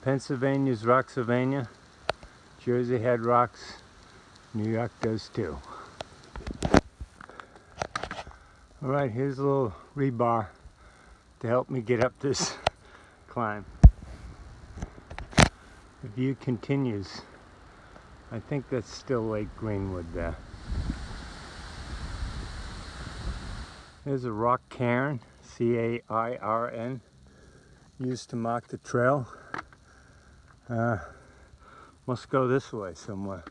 Pennsylvania's Rocksylvania. Jersey had rocks. New York does too. Alright, here's a little rebar to help me get up this climb. The view continues. I think that's still Lake Greenwood there. There's a rock cairn, C-A-I-R-N, used to mark the trail. Must go this way somewhere.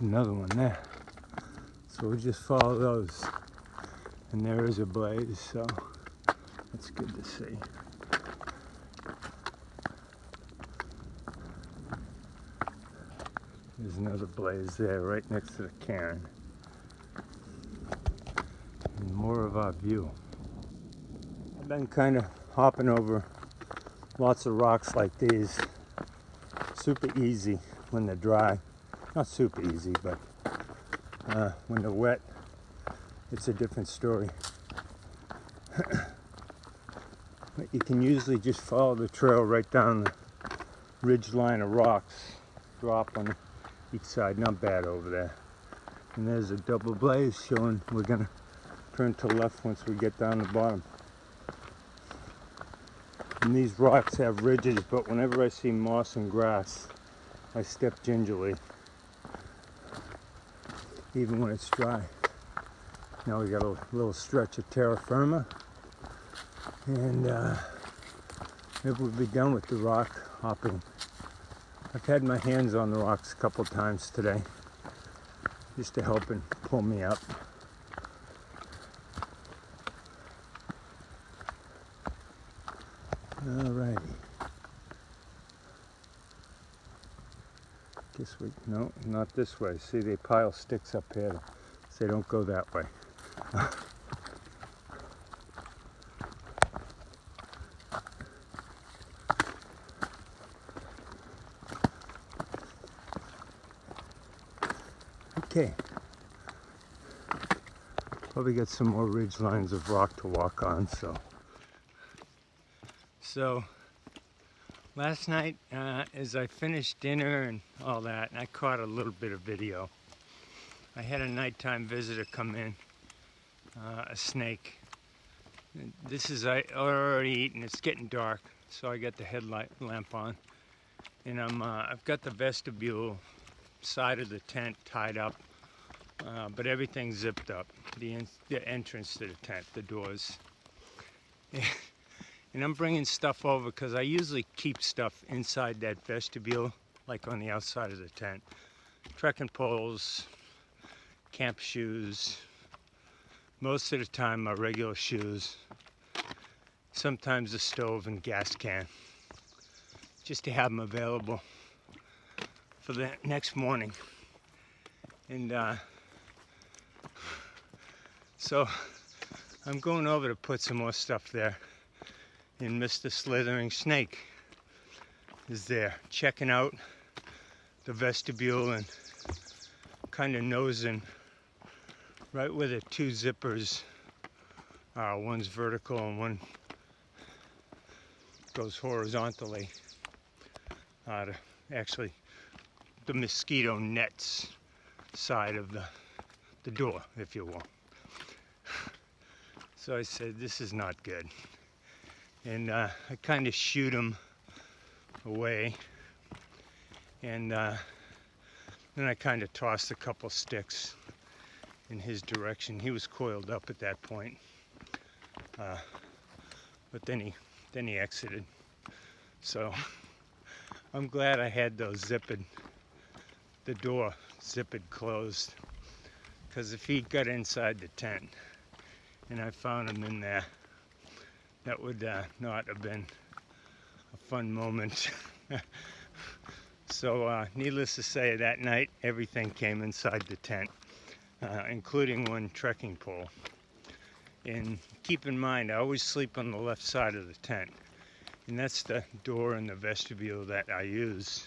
Another one there. So we'll just follow those. And there is a blaze, so that's good to see. There's another blaze there right next to the cairn. And more of our view. I've been kind of hopping over lots of rocks like these. Super easy when they're dry. Not super easy, but when they're wet, it's a different story. But you can usually just follow the trail right down the ridge line of rocks, drop on each side. Not bad over there. And there's a double blaze showing we're gonna turn to the left once we get down the bottom. And these rocks have ridges, but whenever I see moss and grass, I step gingerly, even when it's dry. Now we got a little stretch of terra firma, and maybe we'll be done with the rock hopping. I've had my hands on the rocks a couple times today, just to help and pull me up. Alrighty. Guess we, no, not this way. See, they pile sticks up here to say don't go that way. Okay. Probably got some more ridge lines of rock to walk on, so last night, as I finished dinner and all that, and I caught a little bit of video, I had a nighttime visitor come in, a snake. This is I already eaten. It's getting dark, so I got the headlight lamp on, and I've got the vestibule side of the tent tied up, but everything's zipped up. The entrance to the tent, the doors. And I'm bringing stuff over because I usually keep stuff inside that vestibule, like on the outside of the tent. Trekking poles, camp shoes, most of the time my regular shoes, sometimes a stove and gas can, just to have them available for the next morning. And so I'm going over to put some more stuff there. And Mr. Slithering Snake is there, checking out the vestibule and kind of nosing right where the two zippers are. One's vertical and one goes horizontally. Actually, the mosquito nets side of the door, if you will. So I said, this is not good. And I kind of shoot him away, and then I kind of tossed a couple sticks in his direction. He was coiled up at that point, but then he exited. So I'm glad I had those the door zipped closed, because if he got inside the tent and I found him in there, that would not have been a fun moment. So needless to say, that night everything came inside the tent, including one trekking pole. And keep in mind, I always sleep on the left side of the tent. and that's the door in the vestibule that I use.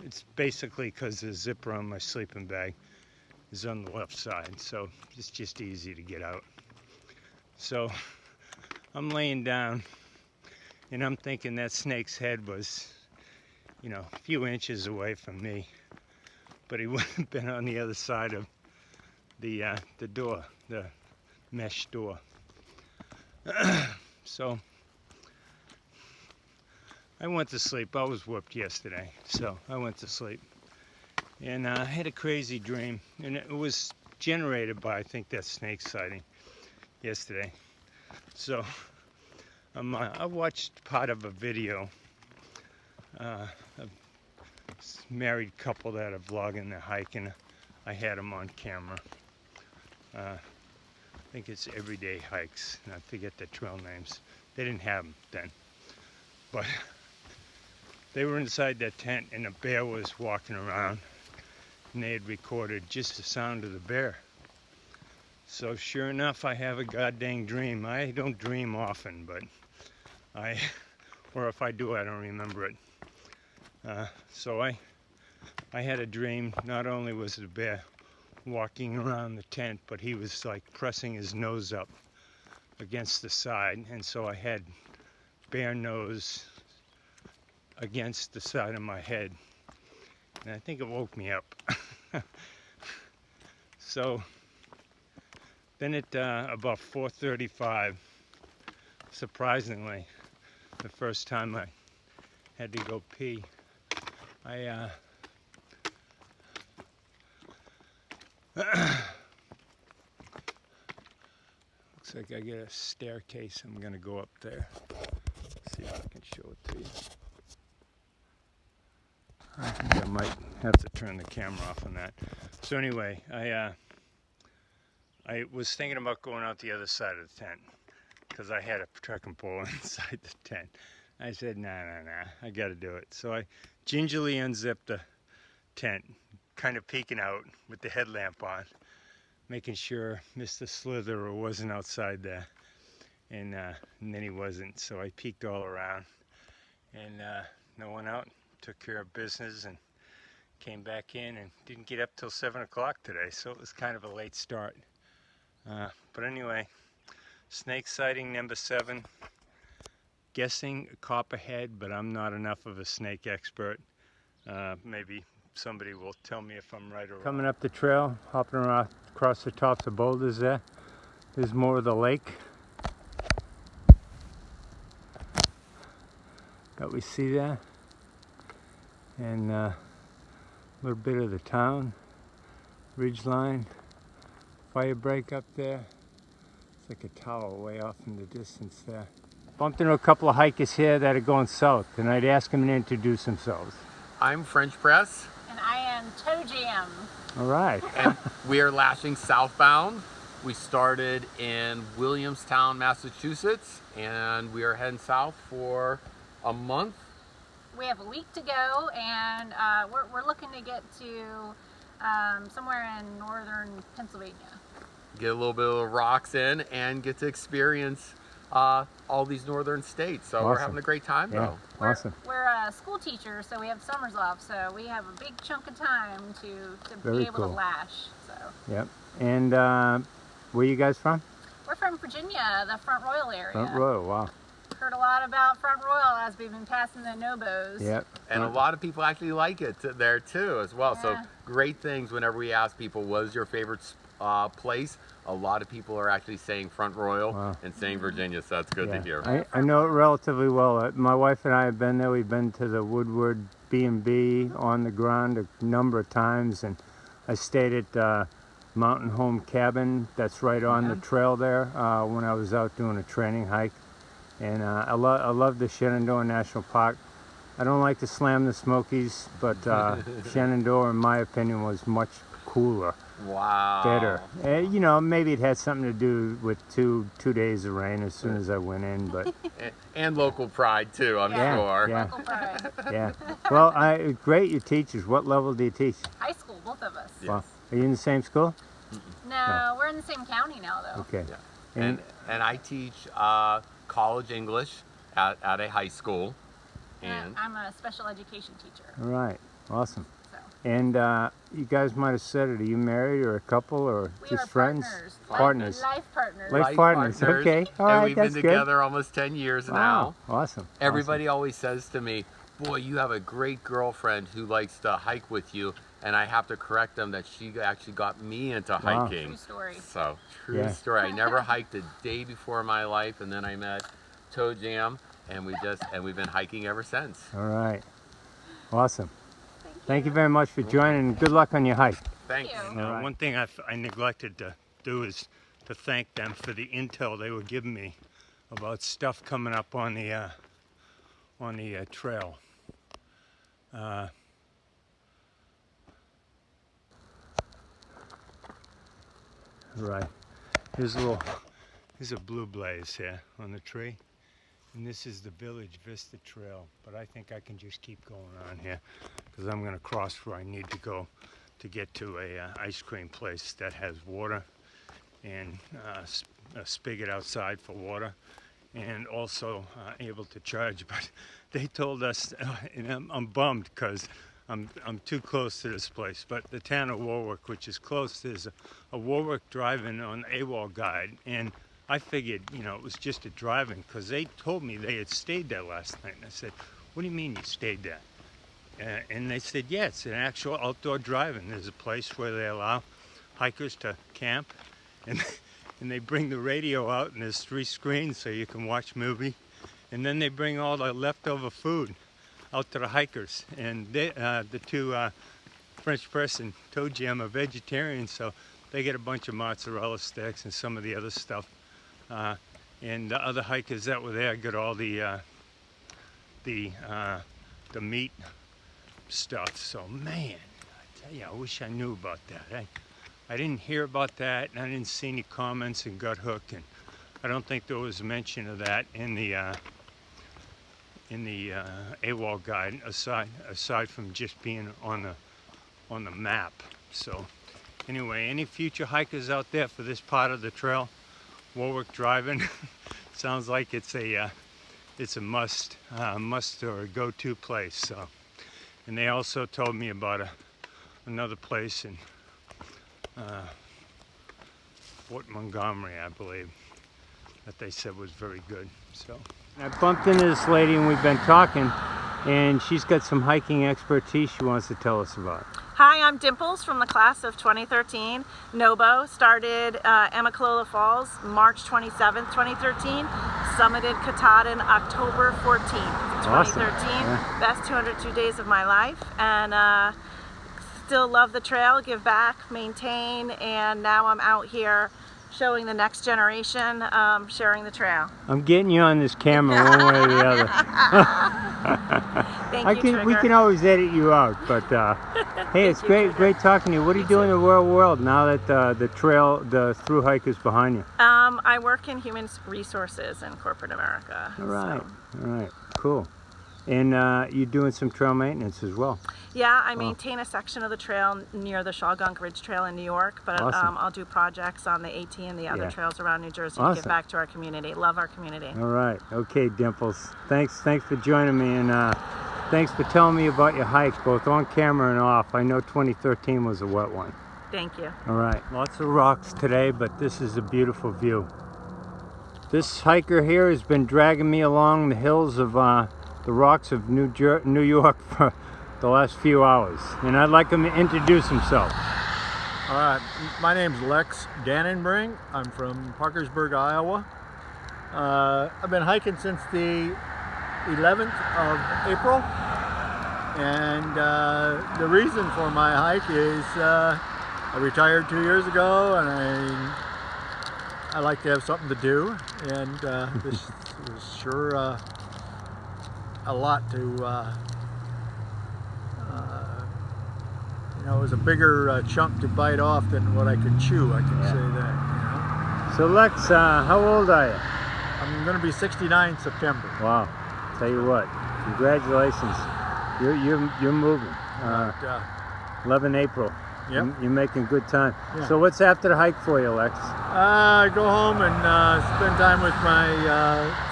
It's basically because the zipper on my sleeping bag is on the left side, so it's just easy to get out. So I'm laying down, and I'm thinking that snake's head was, you know, a few inches away from me, but he would have been on the other side of the door, the mesh door. So I went to sleep. I was whooped yesterday, so I went to sleep. And I had a crazy dream, and it was generated by, I think, that snake sighting yesterday. So I watched part of a video of a married couple that are vlogging their hike, and I had them on camera. I think it's Everyday Hikes, and I forget the trail names. They didn't have them then, but they were inside that tent, and a bear was walking around, and they had recorded just the sound of the bear. So sure enough, I have a goddamn dream. I don't dream often, but or if I do, I don't remember it. So I had a dream. Not only was the bear walking around the tent, but he was like pressing his nose up against the side, and so I had bear nose against the side of my head, and I think it woke me up. So then at about 4:35, surprisingly, the first time I had to go pee, looks like I get a staircase. I'm gonna go up there. See if I can show it to you. I think I might have to turn the camera off on that. So anyway, I was thinking about going out the other side of the tent because I had a trekking pole inside the tent. I said, nah, I gotta do it. So I gingerly unzipped the tent, kind of peeking out with the headlamp on, making sure Mr. Slitherer wasn't outside there. And then he wasn't, so I peeked all around, and no one out. Took care of business and came back in, and didn't get up till 7 o'clock today, so it was kind of a late start. But anyway, snake sighting number 7. Guessing copperhead, but I'm not enough of a snake expert. Maybe somebody will tell me if I'm right or wrong. Coming up the trail, hopping around across the tops of boulders there. There's more of the lake that we see there. And a little bit of the town, ridge line, fire break up there. It's like a tower way off in the distance there. Bumped into a couple of hikers here that are going south, and I'd ask them to introduce themselves. I'm French Press. And I am Toe Jam. All right. And we are lashing southbound. We started in Williamstown, Massachusetts, and we are heading south for a month. We have a week to go, and we're looking to get to somewhere in northern Pennsylvania. Get a little bit of the rocks in and get to experience all these northern states. So we're having a great time though. Awesome. We're school teachers, so we have summers off, so we have a big chunk of time to be able to lash. So. Yep. And where are you guys from? We're from Virginia, the Front Royal area. Front Royal, wow. Heard a lot about Front Royal as we've been passing the NOBOs. Yep. And a lot of people actually like it there too as well. Yeah. So great things whenever we ask people, what is your favorite place? A lot of people are actually saying Front Royal and saying Virginia, so that's good to hear. I know it relatively well. My wife and I have been there. We've been to the Woodward B&B on the ground a number of times, and I stayed at Mountain Home Cabin that's right on the trail there when I was out doing a training hike. And I love the Shenandoah National Park. I don't like to slam the Smokies, but Shenandoah, in my opinion, was much cooler. Wow. Better. You know, maybe it had something to do with two days of rain as soon as I went in, but and local pride too, I'm sure. Yeah. Local pride. Yeah. Well, great. You teachers. What level do you teach? High school, both of us. Yes. Well, are you in the same school? No, we're in the same county now, though. Okay. Yeah. And I teach college English, at a high school. And I'm a special education teacher. All right. Awesome. So. And you guys might have said it. Are you married or a couple or We just are friends? Partners. Life partners. Life partners. Okay. All and right. we've That's been good. together almost 10 years Wow. now. Awesome. Everybody always says to me, boy, you have a great girlfriend who likes to hike with you. And I have to correct them that she actually got me into hiking. True story. So, true story. I never hiked a day before in my life, and then I met Toe Jam, and we've been hiking ever since. All right. Awesome. Thank you very much for joining, and good luck on your hike. Thanks. Thank you. Now, one thing I neglected to do is to thank them for the intel they were giving me about stuff coming up on the trail. Right. Here's a blue blaze here on the tree. And this is the Village Vista Trail, but I think I can just keep going on here because I'm going to cross where I need to go to get to a ice cream place that has water and a spigot outside for water, and also able to charge. But they told us, and I'm bummed because I'm too close to this place, but the town of Warwick, which is close, there's a Warwick drive-in on AWOL guide, and I figured, you know, it was just a drive-in because they told me they had stayed there last night. And I said, what do you mean you stayed there? And they said, yeah, it's an actual outdoor drive-in. There's a place where they allow hikers to camp, and they bring the radio out, and there's 3 screens so you can watch movie. And then they bring all the leftover food out to the hikers. And they, the two French press and Toe Jam are vegetarians, so they get a bunch of mozzarella sticks and some of the other stuff. And the other hikers that were there got all the meat stuff. So man, I tell you, I wish I knew about that. I didn't hear about that, and I didn't see any comments in Gut Hook, and I don't think there was a mention of that in the AWOL guide, aside from just being on the map. So anyway, any future hikers out there for this part of the trail, Warwick Drive-In sounds like it's a must or a go-to place. So, and they also told me about another place in Fort Montgomery, I believe, that they said was very good. So I bumped into this lady and we've been talking, and she's got some hiking expertise she wants to tell us about. Hi, I'm Dimples from the class of 2013. NOBO started Amicalola Falls March 27th, 2013. Summited Katahdin October 14th, 2013. Awesome. Yeah. Best 202 days of my life. And still love the trail, give back, maintain, and now I'm out here showing the next generation, sharing the trail. I'm getting you on this camera one way or the other. Thank you, Trigger. We can always edit you out, but hey, it's great talking to you. What are you doing in the real world now that the thru hike is behind you? I work in human resources in corporate America. All right, cool. And you're doing some trail maintenance as well. Yeah, I maintain a section of the trail near the Shawgunk Ridge Trail in New York, but awesome. I'll do projects on the AT and the other trails around New Jersey to awesome. give back to our community. Love our community. All right. Okay, Dimples. Thanks for joining me, and thanks for telling me about your hikes, both on camera and off. I know 2013 was a wet one. Thank you. All right. Lots of rocks today, but this is a beautiful view. This hiker here has been dragging me along the hills of the rocks of New York for the last few hours, and I'd like him to introduce himself. All right, my name's Lex Dannenbring. I'm from Parkersburg, Iowa. I've been hiking since the 11th of April, and the reason for my hike is I retired 2 years ago, and I like to have something to do, and this is sure a lot to you know, it was a bigger chunk to bite off than what I could chew, I can say that, you know. So Lex, how old are you? I'm going to be 69 September. Wow. Tell you what, congratulations. You're moving. 11 April. Yep. You're making good time. Yeah. So what's after the hike for you, Lex? Go home and spend time with my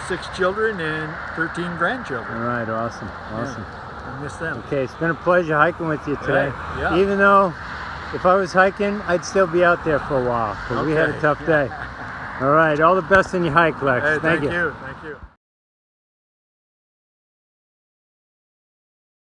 6 children and 13 grandchildren. All right, awesome, awesome. Yeah, I miss them. Okay, it's been a pleasure hiking with you today. Yeah. Even though if I was hiking, I'd still be out there for a while because we had a Okay. tough day. All right, all the best in your hike, Lex. Hey, Thank you. Thank you.